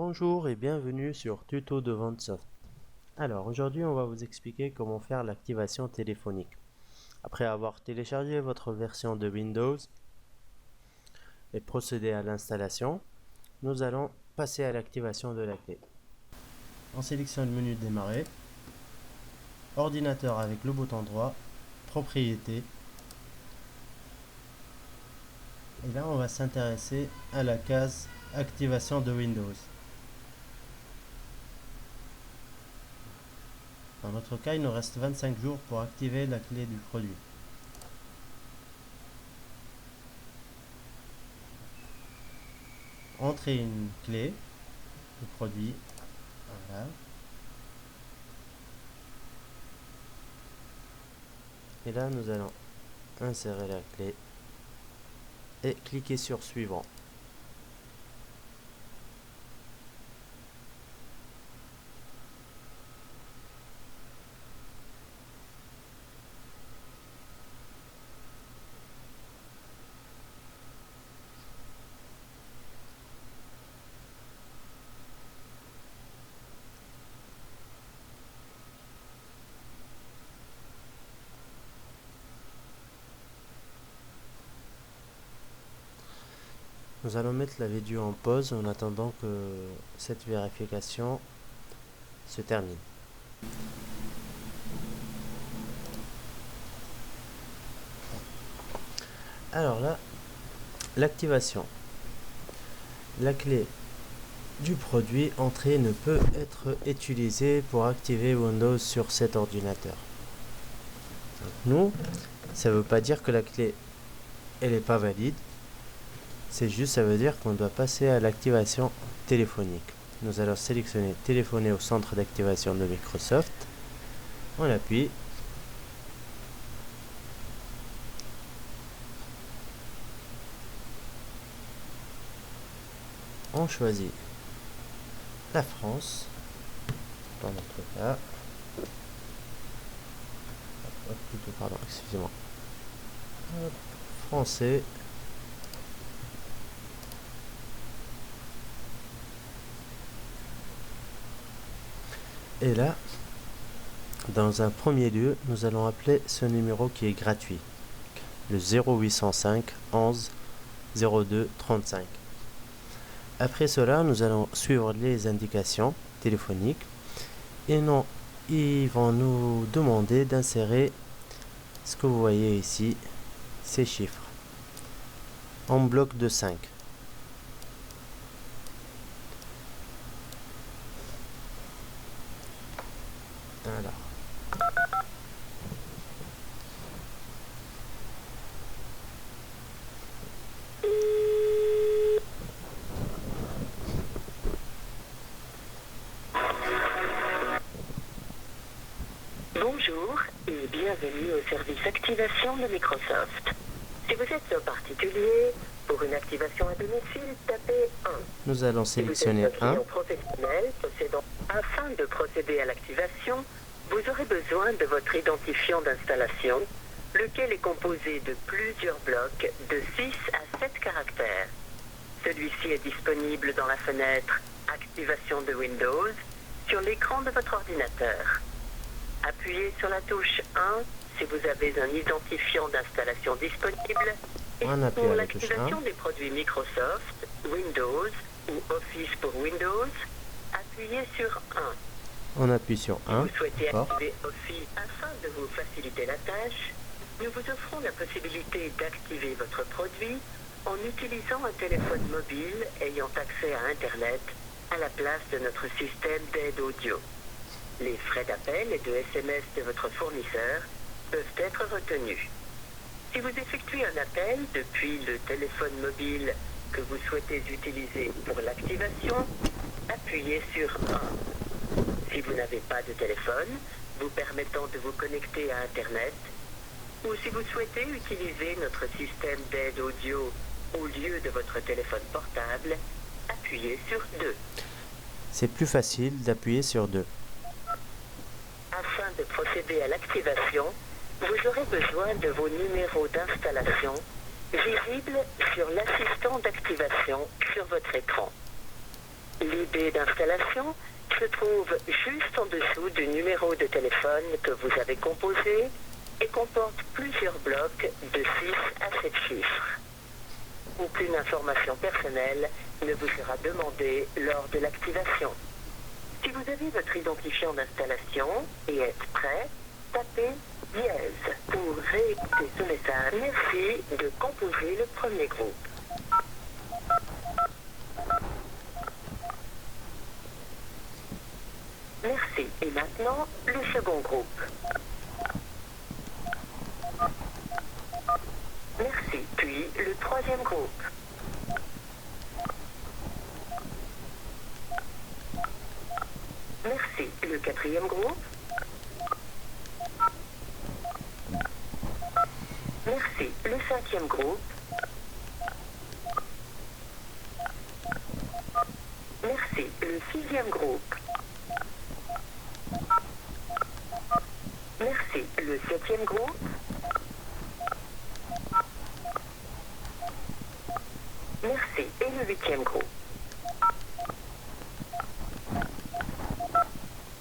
Bonjour et bienvenue sur Tuto de VentSoft. Alors aujourd'hui on va vous expliquer comment faire l'activation téléphonique. Après avoir téléchargé votre version de Windows et procédé à l'installation, nous allons passer à l'activation de la clé. On sélectionne le menu démarrer, ordinateur avec le bouton droit, propriétés. Et là on va s'intéresser à la case activation de Windows. Dans notre cas, il nous reste 25 jours pour activer la clé du produit. Entrez une clé du produit. Voilà. Et là, nous allons insérer la clé et cliquer sur suivant. Nous allons mettre la vidéo en pause en attendant que cette vérification se termine. Alors là, l'activation. La clé du produit entrée ne peut être utilisée pour activer Windows sur cet ordinateur. Nous, ça ne veut pas dire que la clé elle n'est pas valide. C'est juste, ça veut dire qu'on doit passer à l'activation téléphonique. Nous allons sélectionner téléphoner au centre d'activation de Microsoft. On appuie. On choisit la France, dans notre cas. Plutôt, pardon, excusez-moi. Français. Et là, dans un premier lieu, nous allons appeler ce numéro qui est gratuit, le 0805 11 02 35. Après cela, nous allons suivre les indications téléphoniques et ils vont nous demander d'insérer ce que vous voyez ici, ces chiffres, en bloc de 5. Alors. Bonjour et bienvenue au service activation de Microsoft. Si vous êtes un particulier, pour une activation à domicile, tapez 1. Nous allons sélectionner si vous êtes un client professionnel possédant. Afin de procéder à l'activation, vous aurez besoin de votre identifiant d'installation, lequel est composé de plusieurs blocs de 6 à 7 caractères. Celui-ci est disponible dans la fenêtre Activation de Windows sur l'écran de votre ordinateur. Appuyez sur la touche 1 si vous avez un identifiant d'installation disponible et pour l'activation des produits Microsoft, Windows ou Office pour Windows, appuyez sur 1. On appuie sur 1. Si vous souhaitez activer Office afin de vous faciliter la tâche, nous vous offrons la possibilité d'activer votre produit en utilisant un téléphone mobile ayant accès à Internet à la place de notre système d'aide audio. Les frais d'appel et de SMS de votre fournisseur peuvent être retenus. Si vous effectuez un appel depuis le téléphone mobile que vous souhaitez utiliser pour l'activation, appuyez sur 1. Si vous n'avez pas de téléphone vous permettant de vous connecter à Internet, ou si vous souhaitez utiliser notre système d'aide audio au lieu de votre téléphone portable, appuyez sur 2. C'est plus facile d'appuyer sur 2. Afin de procéder à l'activation, vous aurez besoin de vos numéros d'installation visibles sur l'assistant d'activation sur votre écran. L'ID d'installation se trouve juste en dessous du numéro de téléphone que vous avez composé et comporte plusieurs blocs de 6 à 7 chiffres. Aucune information personnelle ne vous sera demandée lors de l'activation. Si vous avez votre identifiant d'installation et êtes prêt, tapez dièse pour réécouter ce message. Merci de composer le premier groupe. Merci. Et maintenant, le second groupe. Merci. Puis le troisième groupe. Merci. Le quatrième groupe. Merci. Le cinquième groupe. Merci. Le sixième groupe. Merci. Le septième groupe. Merci. Et le huitième groupe.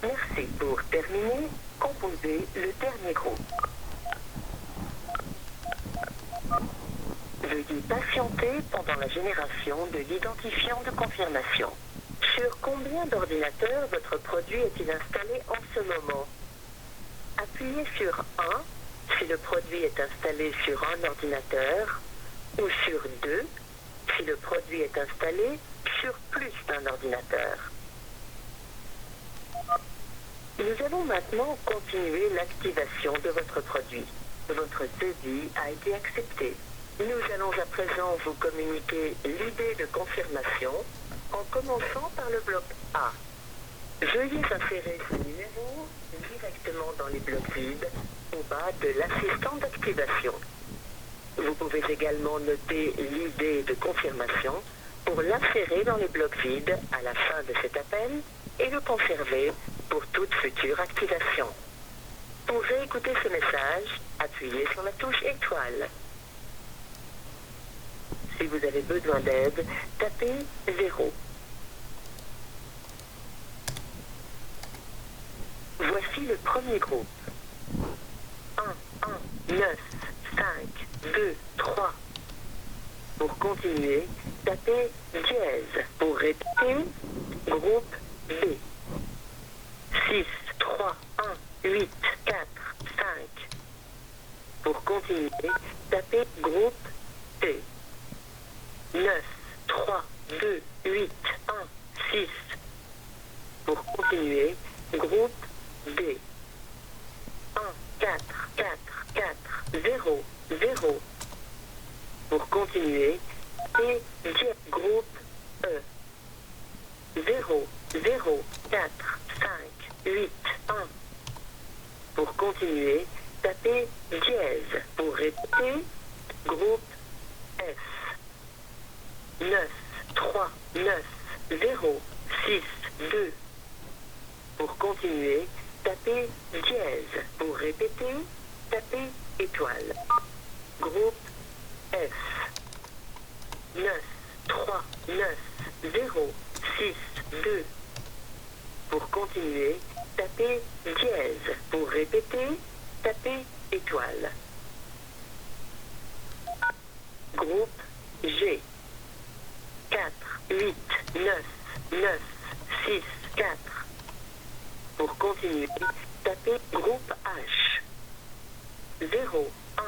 Merci. Pour terminer, composez le dernier groupe. Veuillez patienter pendant la génération de l'identifiant de confirmation. Sur combien d'ordinateurs votre produit est-il installé en ce moment? Appuyez sur 1 si le produit est installé sur un ordinateur ou sur 2 si le produit est installé sur plus d'un ordinateur. Nous allons maintenant continuer l'activation de votre produit. Votre devis a été accepté. Nous allons à présent vous communiquer l'idée de confirmation en commençant par le bloc A. Veuillez insérer ce numéro directement dans les blocs vides au bas de l'assistant d'activation. Vous pouvez également noter l'idée de confirmation pour l'insérer dans les blocs vides à la fin de cet appel et le conserver pour toute future activation. Pour réécouter ce message, appuyez sur la touche étoile. Si vous avez besoin d'aide, tapez 0. Voici le premier groupe. 1, 1, 9, 5, 2, 3. Pour continuer, tapez dièse. Pour répéter, groupe B. 6, 3, 1, 8, 4, 5. Pour continuer, tapez groupe T. 9, 3, 2, 8, 1, 6. Pour continuer, groupe D. 1, 4, 4, 4, 0, 0. Pour continuer, et groupe E. 0, 0, 4, 5, 8, 1. Pour continuer, tapez dièse. Pour répéter, groupe F. 9, 3, 9, 0, 6, 2. Pour continuer, tapez dièse. Pour répéter, tapez étoile. Groupe F. 9, 3, 9, 0, 6, 2. Pour continuer, tapez dièse. Pour répéter, tapez étoile. Groupe G. 4, 8, 9, 9, 6, 4. Pour continuer, tapez groupe H. 0, 1,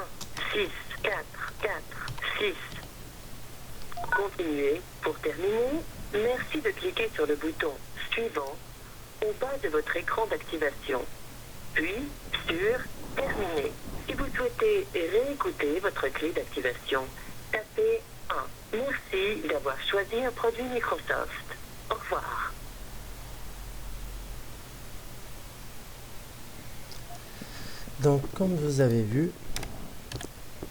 6, 4, 4, 6. Continuez. Pour terminer, merci de cliquer sur le bouton suivant au bas de votre écran d'activation. Puis sur terminer. Si vous souhaitez réécouter votre clé d'activation, tapez 1. Merci d'avoir choisi un produit Microsoft. Au revoir. Donc, comme vous avez vu,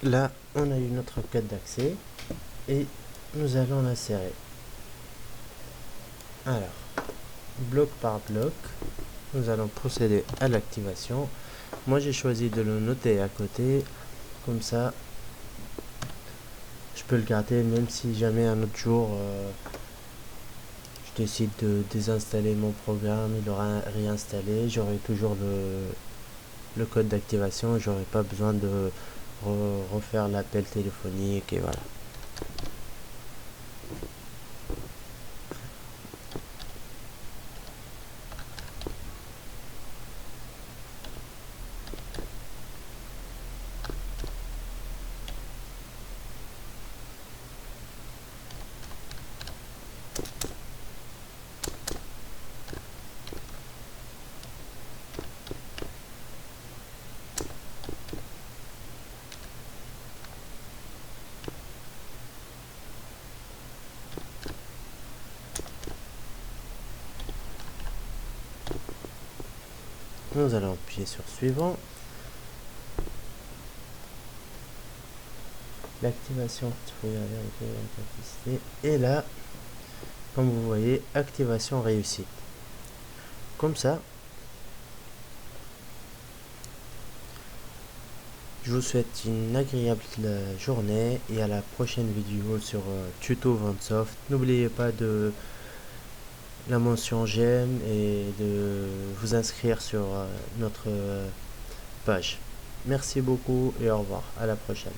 là, on a eu notre code d'accès et nous allons l'insérer. Alors, bloc par bloc, nous allons procéder à l'activation. Moi, j'ai choisi de le noter à côté, comme ça, je peux le garder même si jamais un autre jour je décide de désinstaller mon programme, il aura réinstallé, j'aurai toujours le code d'activation, j'aurai pas besoin de refaire l'appel téléphonique et voilà. Nous allons appuyer sur suivant. L'activation, et là, comme vous voyez, activation réussie. Comme ça, je vous souhaite une agréable journée et à la prochaine vidéo sur Tuto Ventsoft. N'oubliez pas de la mention j'aime et de vous inscrire sur notre page. Merci beaucoup et au revoir. À la prochaine.